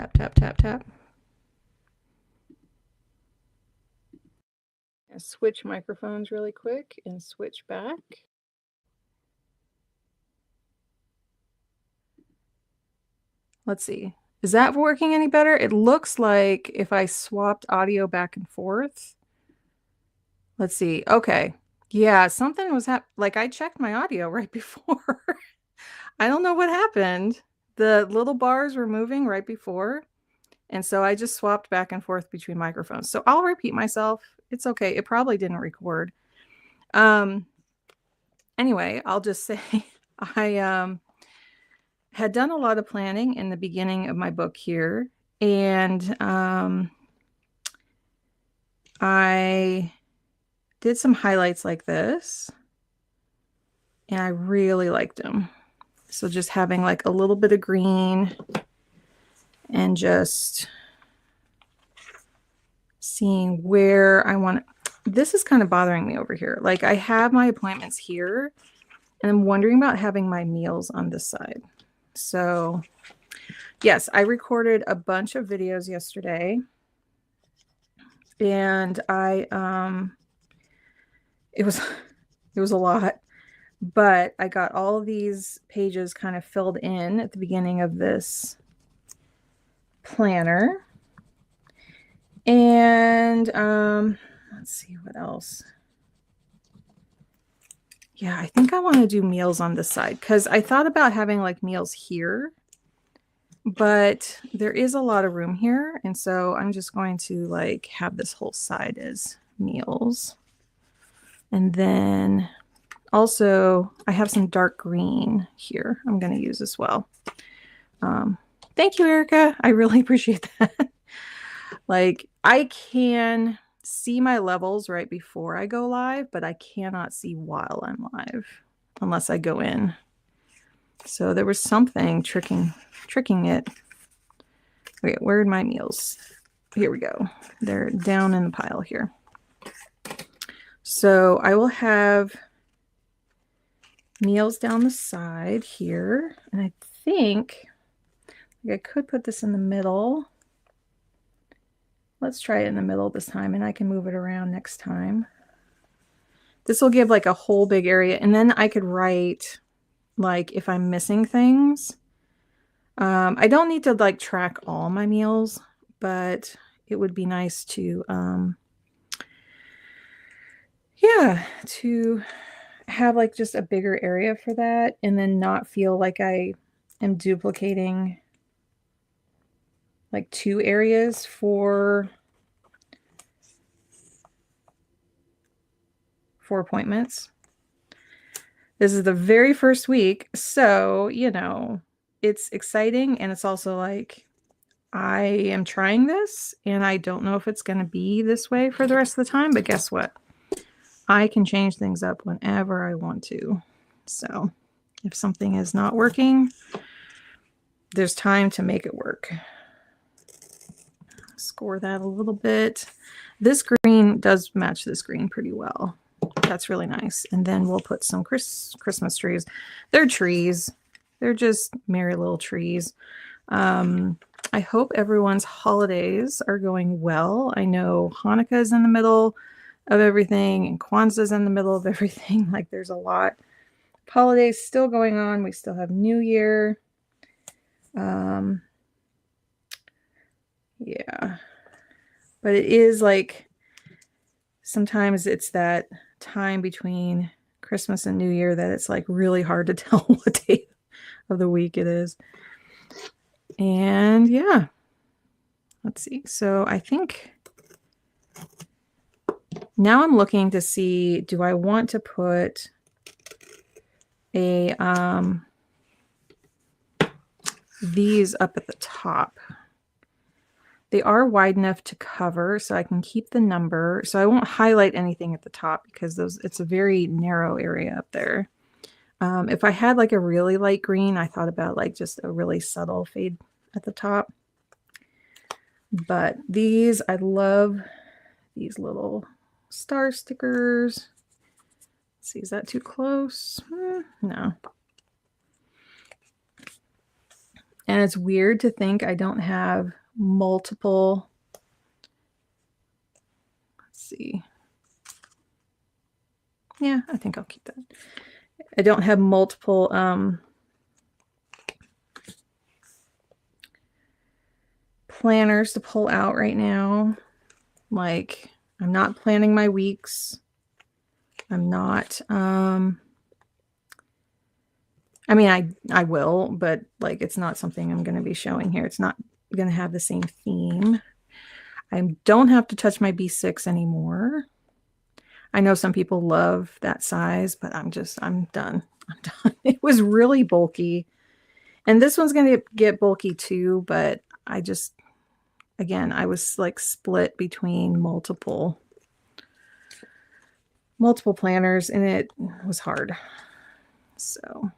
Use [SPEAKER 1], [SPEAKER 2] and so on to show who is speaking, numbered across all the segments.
[SPEAKER 1] Tap, tap, tap, tap. And switch microphones really quick and switch back. Let's see. Is that working any better? It looks like if I swapped audio back and forth. Let's see. Okay. Yeah, something was like I checked my audio right before. I don't know what happened. The little bars were moving right before. And so I just swapped back and forth between microphones. So I'll repeat myself. It's okay. It probably didn't record. Anyway, I'll just say I had done a lot of planning in the beginning of my book here. And I did some highlights like this. And I really liked them. So just having like a little bit of green and just seeing where I want it. This is kind of bothering me over here. Like I have my appointments here and I'm wondering about having my meals on this side. So yes, I recorded a bunch of videos yesterday and it was a lot, but I got all of these pages kind of filled in at the beginning of this planner. And let's see what else. Yeah, I think I want to do meals on this side because I thought about having like meals here, but there is a lot of room here. And so I'm just going to like have this whole side as meals. And then also I have some dark green here I'm going to use as well. Thank you, Erica. I really appreciate that. Like I can see my levels right before I go live, but I cannot see while I'm live unless I go in. So there was something tricking it. Wait, where are my meals? Here we go. They're down in the pile here. So I will have meals down the side here. And I think I could put this in the middle. Let's try it in the middle this time and I can move it around next time. This will give like a whole big area. And then I could write like if I'm missing things. I don't need to like track all my meals, but it would be nice to, yeah, to have like just a bigger area for that and then not feel like I am duplicating like 2 areas for appointments. This is the very first week, so you know it's exciting and it's also like I am trying this and I don't know if it's going to be this way for the rest of the time, but guess what? I can change things up whenever I want to. So if something is not working, there's time to make it work. Score that a little bit. This green does match this green pretty well. That's really nice. And then we'll put some Christmas trees. They're trees. They're just merry little trees. I hope everyone's holidays are going well. I know Hanukkah is in the middle of everything and Kwanzaa is in the middle of everything. Like there's a lot of holidays still going on. We still have New Year. Yeah, but it is like sometimes it's that time between Christmas and New Year that it's like really hard to tell what day of the week it is. And yeah, let's see. So I think now I'm looking to see, do I want to put a these up at the top? They are wide enough to cover, so I can keep the number. So I won't highlight anything at the top because it's a very narrow area up there. If I had like a really light green, I thought about like just a really subtle fade at the top. But these, I love these little star stickers. Let's see, is that too close? No. And it's weird to think I don't have multiple. Let's see. Yeah, I think I'll keep that. I don't have multiple planners to pull out right now. Like, I'm not planning my weeks. I'm not I mean, I will, but like it's not something I'm going to be showing here. It's not going to have the same theme. I don't have to touch my B6 anymore. I know some people love that size, but I'm done. I'm done. It was really bulky. And this one's going to get bulky too, but again, I was like split between multiple planners and it was hard. So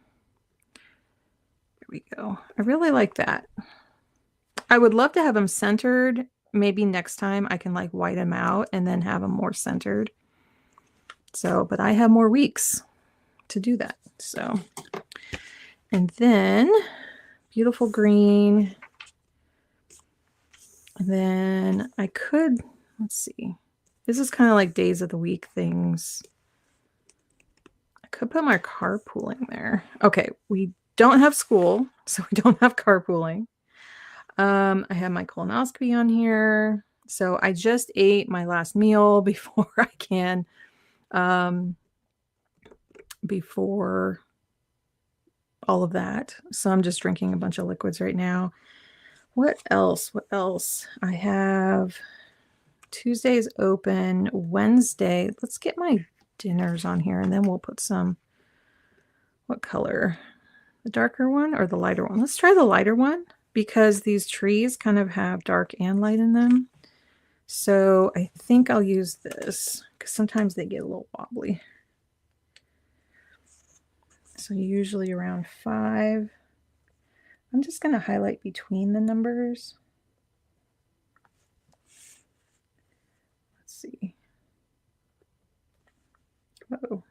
[SPEAKER 1] there we go. I really like that. I would love to have them centered. Maybe next time I can like white them out and then have them more centered. So, but I have more weeks to do that. So, and then beautiful green. And then I could, let's see. This is kind of like days of the week things. I could put my carpooling there. Okay, we don't have school, so we don't have carpooling. I have my colonoscopy on here. So I just ate my last meal before I can, before all of that. So I'm just drinking a bunch of liquids right now. What else? What else? I have Tuesday's open. Wednesday. Let's get my dinners on here and then we'll put some, what color? The darker one or the lighter one? Let's try the lighter one because these trees kind of have dark and light in them. So I think I'll use this because sometimes they get a little wobbly. So usually around 5. I'm just going to highlight between the numbers. Let's see. Whoa.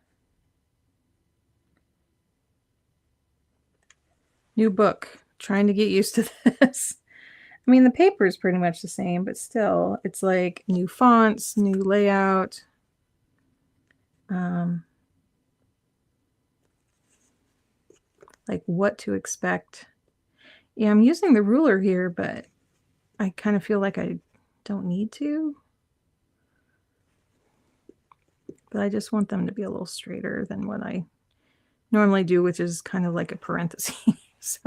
[SPEAKER 1] New book. Trying to get used to this. I mean, the paper is pretty much the same, but still, it's like new fonts, new layout. Like what to expect. Yeah, I'm using the ruler here, but I kind of feel like I don't need to. But I just want them to be a little straighter than what I normally do, which is kind of like a parenthesis. So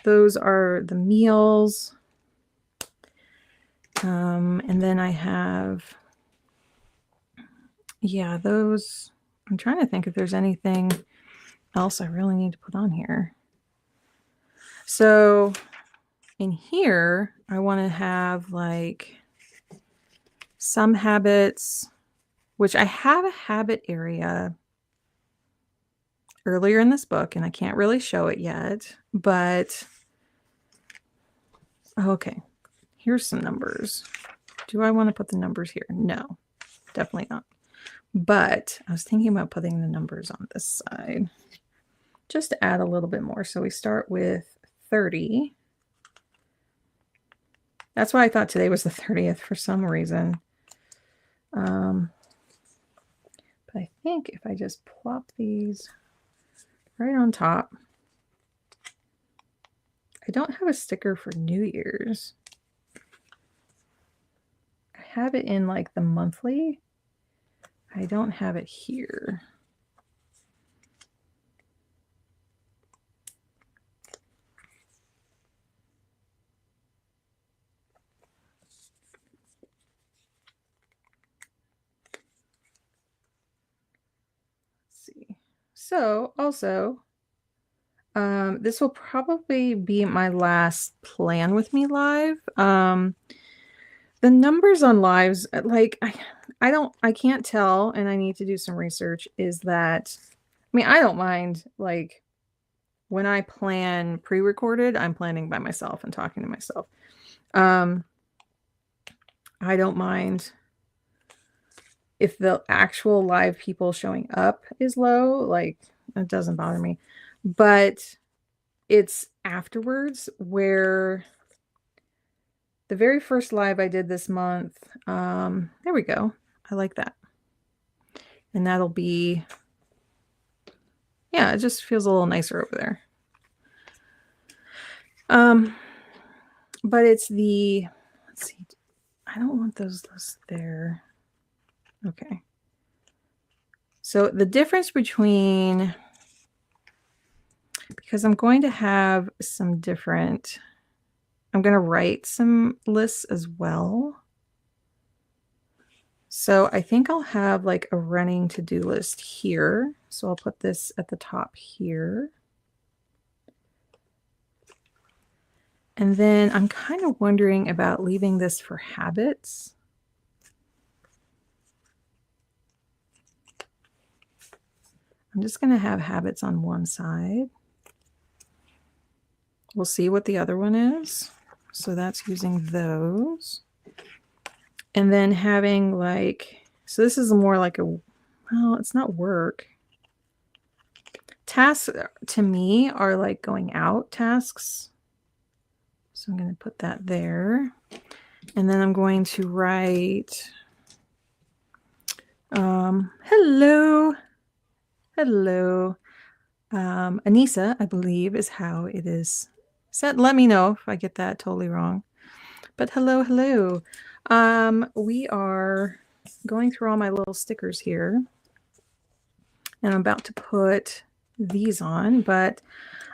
[SPEAKER 1] those are the meals. And then I have, yeah, those. I'm trying to think if there's anything else I really need to put on here. So in here, I want to have like some habits, which I have a habit area earlier in this book, and I can't really show it yet, but okay, here's some numbers. Do I want to put the numbers here? No, definitely not. But I was thinking about putting the numbers on this side just to add a little bit more. So we start with 30. That's why I thought today was the 30th for some reason. But I think if I just plop these right on top. I don't have a sticker for New Year's. I have it in like the monthly. I don't have it here. So also, this will probably be my last Plan With Me live. The numbers on lives, like I can't tell, and I need to do some research, is that, I mean, I don't mind, like, when I plan pre-recorded, I'm planning by myself and talking to myself. I don't mind if the actual live people showing up is low, like, it doesn't bother me. But it's afterwards, where the very first live I did this month, there we go. I like that. And that'll be, yeah, it just feels a little nicer over there. But it's the, let's see, I don't want those there. Okay. So the difference between, because I'm going to have some different, I'm going to write some lists as well. So I think I'll have like a running to-do list here. So I'll put this at the top here. And then I'm kind of wondering about leaving this for habits. I'm just going to have habits on one side. We'll see what the other one is. So that's using those. And then having like, so this is more like a, well, it's not work. Tasks to me are like going out tasks. So I'm going to put that there. And then I'm going to write, hello. Anissa, I believe is how it is said. Let me know if I get that totally wrong. But hello. We are going through all my little stickers here. And I'm about to put these on, but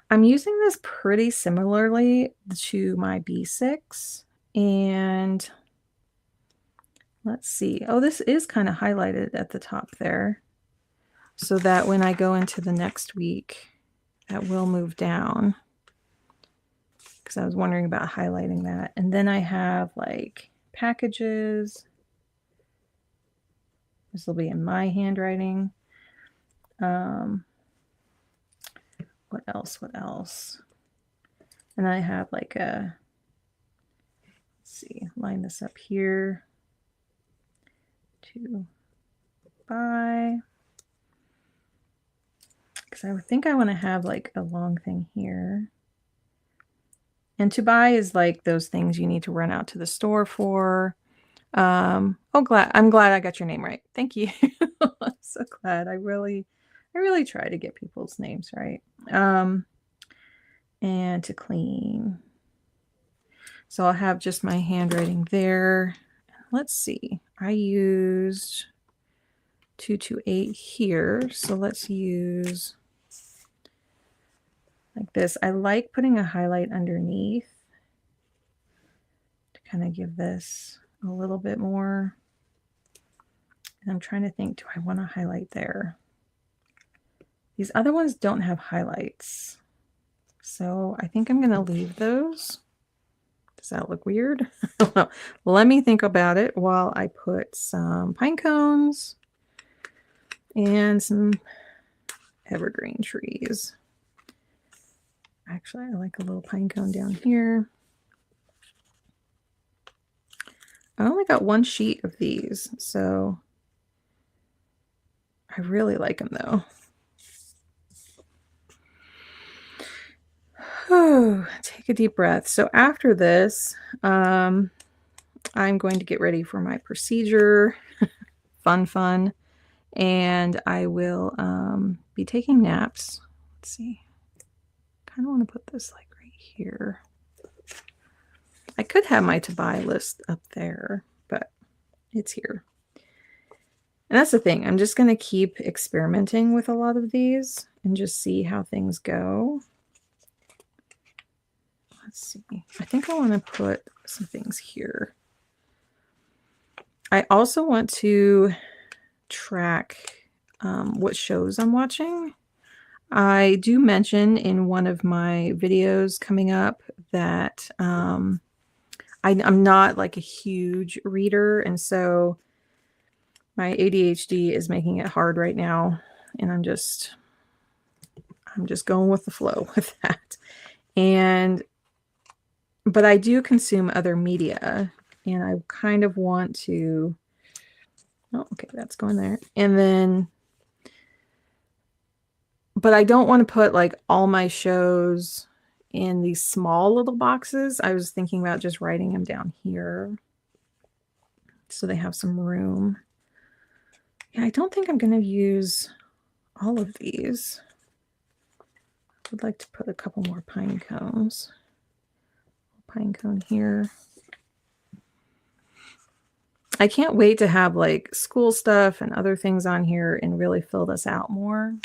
[SPEAKER 1] I'm using this pretty similarly to my B6. And let's see. Oh, this is kind of highlighted at the top there, so that when I go into the next week, that will move down. Because I was wondering about highlighting that. And then I have like packages. This will be in my handwriting. What else? And I have like a, let's see, line this up here to buy. Because I think I want to have like a long thing here. And to buy is like those things you need to run out to the store for. I'm glad I got your name right. Thank you. I'm so glad. I really try to get people's names right. And to clean. So I'll have just my handwriting there. Let's see. I used 228 here. So let's use like this. I like putting a highlight underneath to kind of give this a little bit more. And I'm trying to think, do I want to highlight there? These other ones don't have highlights. So I think I'm going to leave those. Does that look weird? Well, let me think about it while I put some pine cones and some evergreen trees. Actually, I like a little pine cone down here. I only got one sheet of these, so I really like them though. Oh, take a deep breath. So after this, I'm going to get ready for my procedure. Fun. And I will be taking naps. Let's see. Kind of want to put this like right here. I could have my to buy list up there, but it's here. And that's the thing. I'm just going to keep experimenting with a lot of these and just see how things go. Let's see. I think I want to put some things here. I also want to track what shows I'm watching. I do mention in one of my videos coming up that I'm not like a huge reader, and so my ADHD is making it hard right now, and I'm just going with the flow with that. But I do consume other media, and I kind of want to, oh, okay, that's going there. And then, but I don't want to put like all my shows in these small little boxes. I was thinking about just writing them down here so they have some room. Yeah, I don't think I'm going to use all of these. I would like to put a couple more pine cones. Pine cone here. I can't wait to have like school stuff and other things on here and really fill this out more.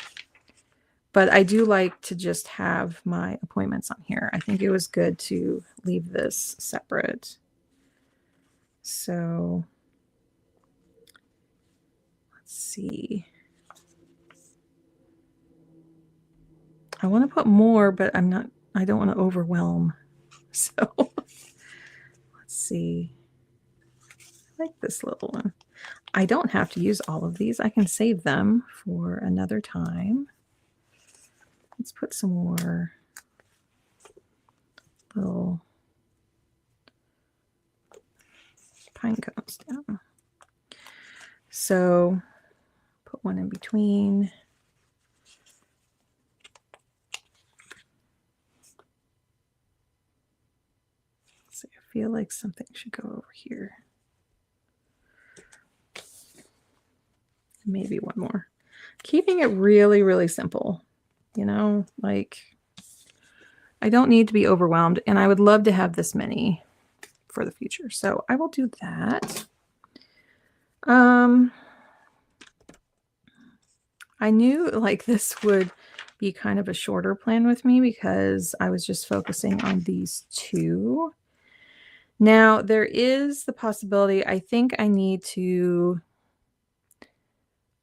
[SPEAKER 1] But I do like to just have my appointments on here. I think it was good to leave this separate. So let's see. I want to put more, but I don't want to overwhelm. So let's see. I like this little one. I don't have to use all of these. I can save them for another time. Let's put some more little pine cones down. So put one in between. Let's see, I feel like something should go over here. Maybe one more. Keeping it really, really simple. You know, like I don't need to be overwhelmed, and I would love to have this many for the future. So I will do that. I knew like this would be kind of a shorter plan with me because I was just focusing on these two. Now there is the possibility, I think I need to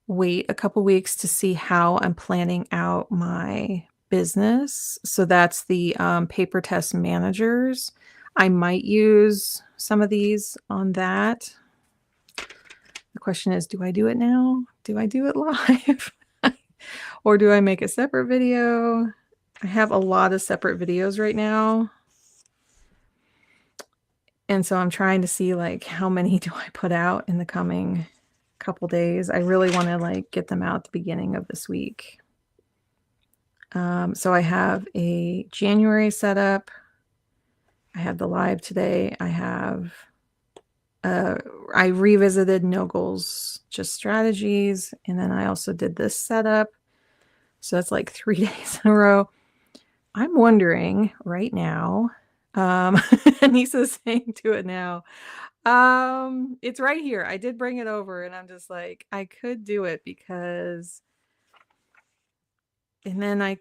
[SPEAKER 1] wait a couple weeks to see how I'm planning out my business. So that's the Papertess managers. I might use some of these on that. The question is, do I do it now? Do I do it live? Or do I make a separate video? I have a lot of separate videos right now. And so I'm trying to see like how many do I put out in the coming couple days. I really want to like get them out at the beginning of this week. So I have a January setup. I have the live today. I have I revisited No Goals, Just Strategies, and then I also did this setup. So that's like 3 days in a row. I'm wondering right now, Anissa's saying do it now. It's right here. I did bring it over and I'm just like, I could do it because, and then I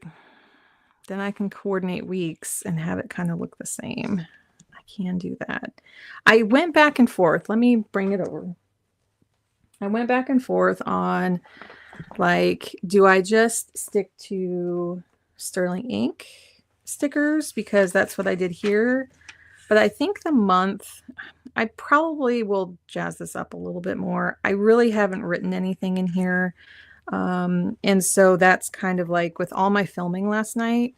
[SPEAKER 1] can coordinate weeks and have it kind of look the same. I can do that. I went back and forth. Let me bring it over. I went back and forth on like, do I just stick to Sterling ink stickers because that's what I did here? But I think the month, I probably will jazz this up a little bit more. I really haven't written anything in here. And so that's kind of like with all my filming last night,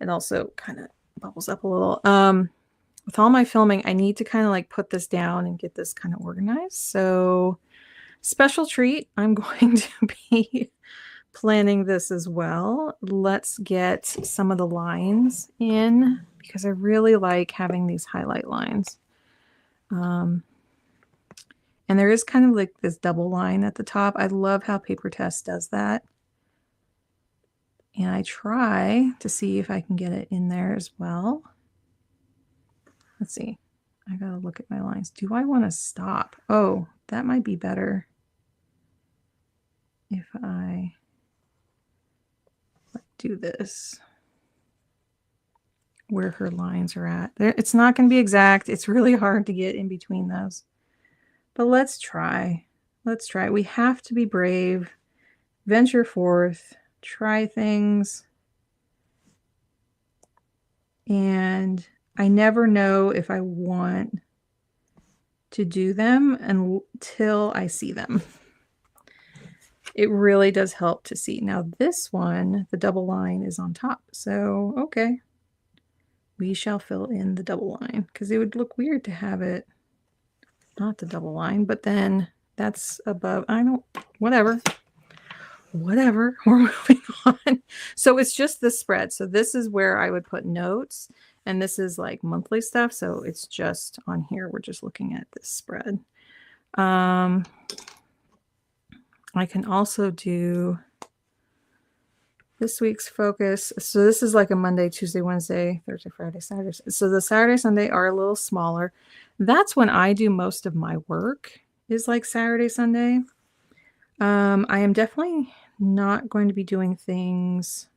[SPEAKER 1] it also kind of bubbles up a little. With all my filming, I need to kind of like put this down and get this kind of organized. So special treat, I'm going to be planning this as well. Let's get some of the lines in because I really like having these highlight lines. And there is kind of like this double line at the top. I love how Papertess does that. And I try to see if I can get it in there as well. Let's see. I gotta look at my lines. Do I want to stop? Oh, that might be better if I do this where her lines are at. It's not going to be exact. It's really hard to get in between those. But let's try. Let's try. We have to be brave, venture forth, try things. And I never know if I want to do them until I see them. It really does help to see. Now this one, the double line is on top. So, okay. We shall fill in the double line because it would look weird to have it not the double line, but then that's above. Whatever. whatever, we're moving on. So it's just this spread. So this is where I would put notes, and this is like monthly stuff. So it's just on here. We're just looking at this spread. I can also do this week's focus. So this is like a Monday, Tuesday, Wednesday, Thursday, Friday, Saturday. So the Saturday, Sunday are a little smaller. That's when I do most of my work, is like Saturday, Sunday. I am definitely not going to be doing things.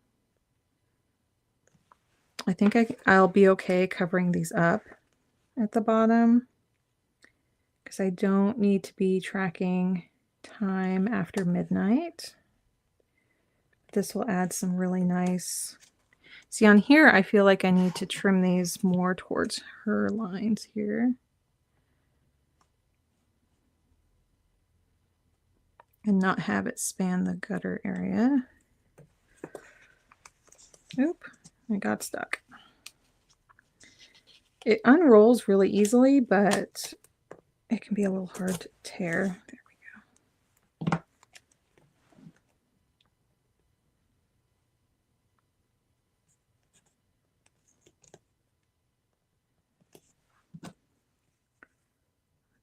[SPEAKER 1] I think I'll be okay covering these up at the bottom because I don't need to be tracking time after midnight. This will add some really nice. See, on here, I feel like I need to trim these more towards her lines here. And not have it span the gutter area. Oop, I got stuck. It unrolls really easily, but it can be a little hard to tear. There we go.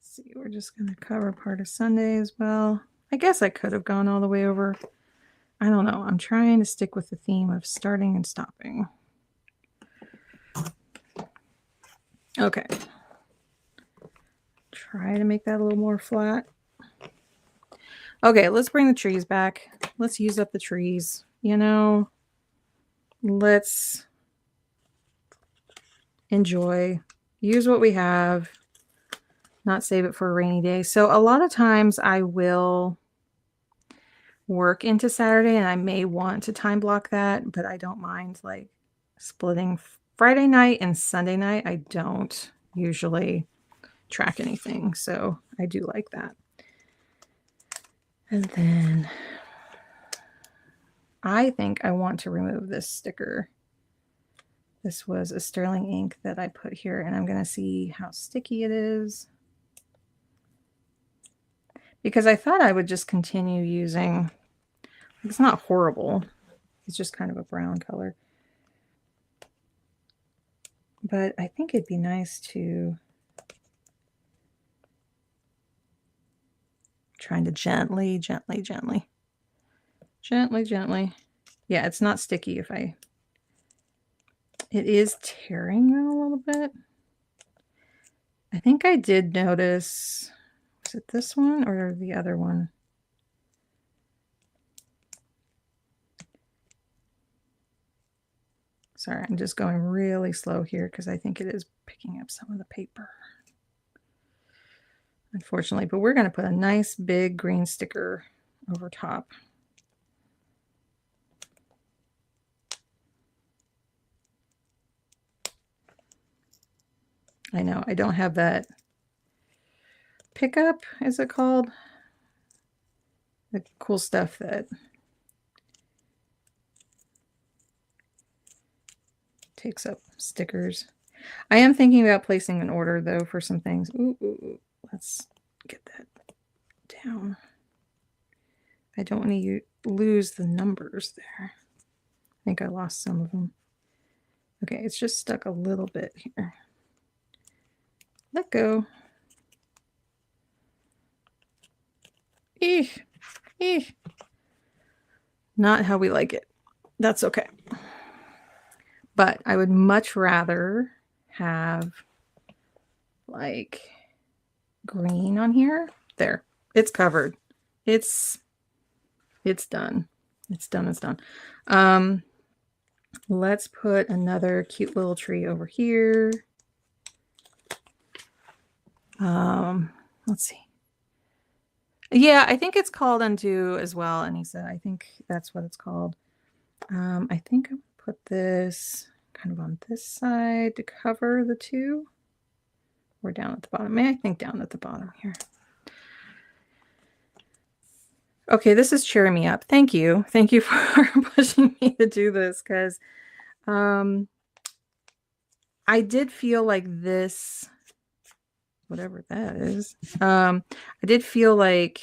[SPEAKER 1] Let's see, we're just going to cover part of Sunday as well. I guess I could have gone all the way over. I don't know. I'm trying to stick with the theme of starting and stopping. Okay. Try to make that a little more flat. Okay, let's bring the trees back. Let's use up the trees. You know, let's enjoy, use what we have, not save it for a rainy day. So a lot of times I will work into Saturday and I may want to time block that, but I don't mind like splitting Friday night and Sunday night. I don't usually track anything, so I do like that. And then I think I want to remove this sticker. This was a sterling ink that I put here, and I'm going to see how sticky it is. Because I thought I would just continue using, it's not horrible. It's just kind of a brown color. But I think it'd be nice to, trying to gently. Yeah, it's not sticky if I, it is tearing them a little bit. I think I did notice, was it this one or the other one? Sorry, I'm just going really slow here because I think it is picking up some of the paper. Unfortunately, but we're going to put a nice big green sticker over top. I know, I don't have that pickup, is it called? The cool stuff that takes up stickers. I am thinking about placing an order though for some things. Ooh. Let's get that down. I don't want to lose the numbers there. I think I lost some of them. Okay, it's just stuck a little bit here. Let go. Eesh. Not how we like it. That's okay. But I would much rather have like green on here. There. It's covered. It's done. It's done. Let's put another cute little tree over here. Let's see. Yeah, I think it's called Undo as well, Anissa. I think that's what it's called. I think I'll put this kind of on this side to cover the two. Or down at the bottom. I think down at the bottom here. Okay, this is cheering me up. Thank you. Thank you for pushing me to do this because I did feel like this, whatever that is, I did feel like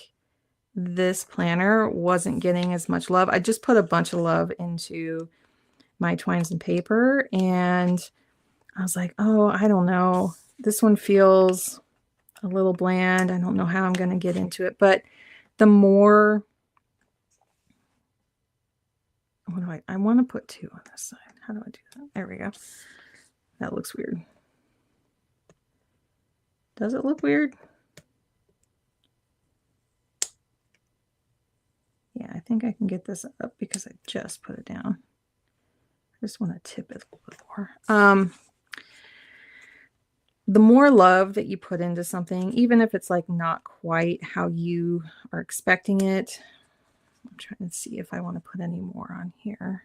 [SPEAKER 1] this planner wasn't getting as much love. I just put a bunch of love into my twines and paper, and I was like, oh, I don't know. This one feels a little bland. I don't know how I'm going to get into it. But the more, what do I want to put 2 on this side. How do I do that? There we go. That looks weird. Does it look weird? Yeah, I think I can get this up because I just put it down. I just want to tip it a little bit more. The more love that you put into something, even if it's like not quite how you are expecting it. I'm trying to see if I want to put any more on here.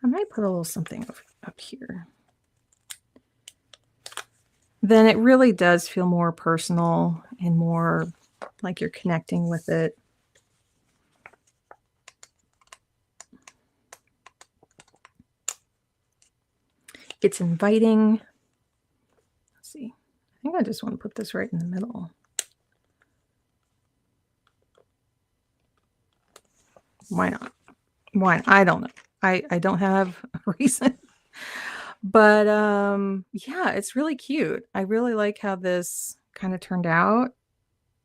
[SPEAKER 1] I might put a little something up here. Then it really does feel more personal and more like you're connecting with it. It's inviting. Let's see. I think I just want to put this right in the middle. Why not? Why? I don't know. I don't have a reason. But yeah, it's really cute. I really like how this kind of turned out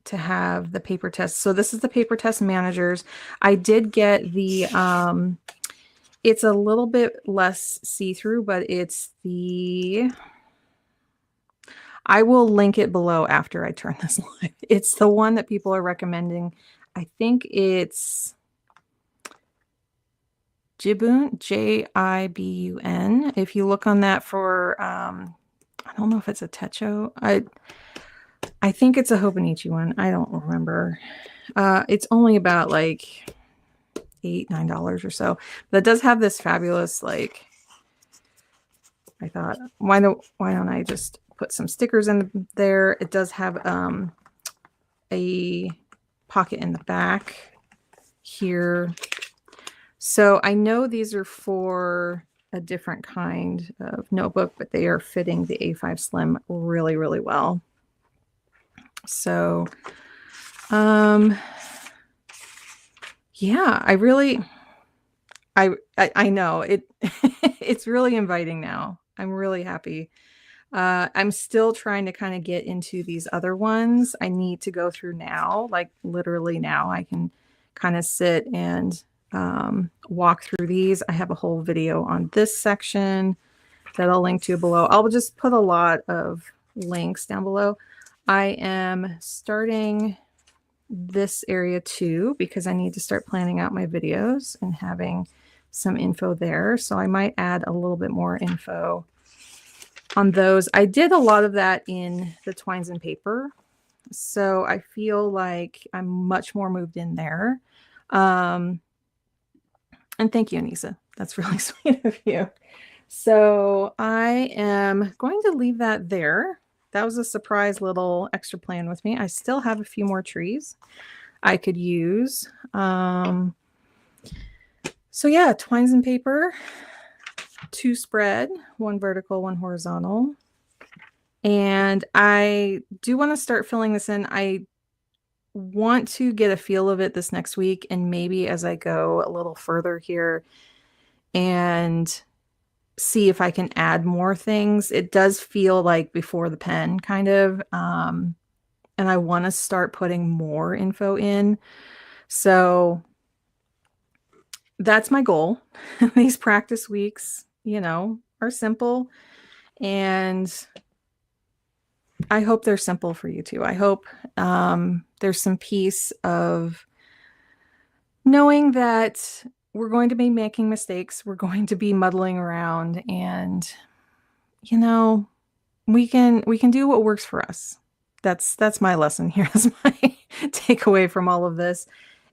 [SPEAKER 1] to have the Papertess. So this is the Papertess Managers. I did get the it's a little bit less see-through, but it's the, I will link it below after I turn this live. It's the one that people are recommending. I think it's Jibun, Jibun. If you look on that for, I don't know if it's a Techo. I think it's a Hobonichi one. I don't remember. It's only about like $8, $9 or so. But it does have this fabulous, like, I thought, why don't I just put some stickers in there? It does have a pocket in the back here. So I know these are for a different kind of notebook, but they are fitting the A5 Slim really, really well. So, yeah, I know it. It's really inviting now. I'm really happy. I'm still trying to kind of get into these other ones. I need to go through now, like literally now. I can kind of sit and walk through these. I have a whole video on this section that I'll link to below. I'll just put a lot of links down below. I am starting this area too because I need to start planning out my videos and having some info there. So I might add a little bit more info on those. I did a lot of that in the twines and paper. So I feel like I'm much more moved in there. And thank you, Anissa. That's really sweet of you. So I am going to leave that there. That was a surprise little extra plan with me. I still have a few more trees I could use. So yeah, twines and paper, 2 spread, 1 vertical, 1 horizontal. And I do want to start filling this in. I want to get a feel of it this next week, and maybe as I go a little further here and see if I can add more things. It does feel like before the pen kind of, and I want to start putting more info in. So that's my goal. These practice weeks, you know, are simple, and I hope they're simple for you too. I hope there's some peace of knowing that we're going to be making mistakes. We're going to be muddling around, and you know, we can do what works for us. That's my lesson here. That's my takeaway from all of this.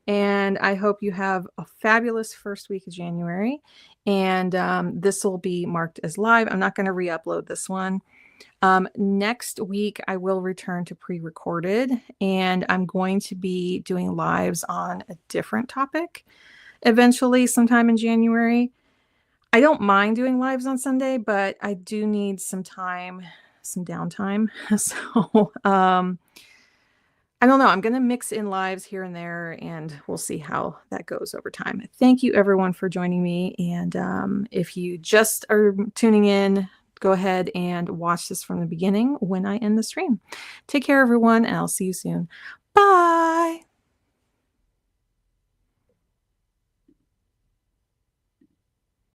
[SPEAKER 1] And I hope you have a fabulous first week of January. And this will be marked as live. I'm not going to re-upload this one. Next week, I will return to pre-recorded, and I'm going to be doing lives on a different topic eventually sometime in January. I don't mind doing lives on Sunday, but I do need some time, some downtime. So I don't know. I'm going to mix in lives here and there, and we'll see how that goes over time. Thank you, everyone, for joining me. And if you just are tuning in, go ahead and watch this from the beginning when I end the stream. Take care, everyone, and I'll see you soon. Bye.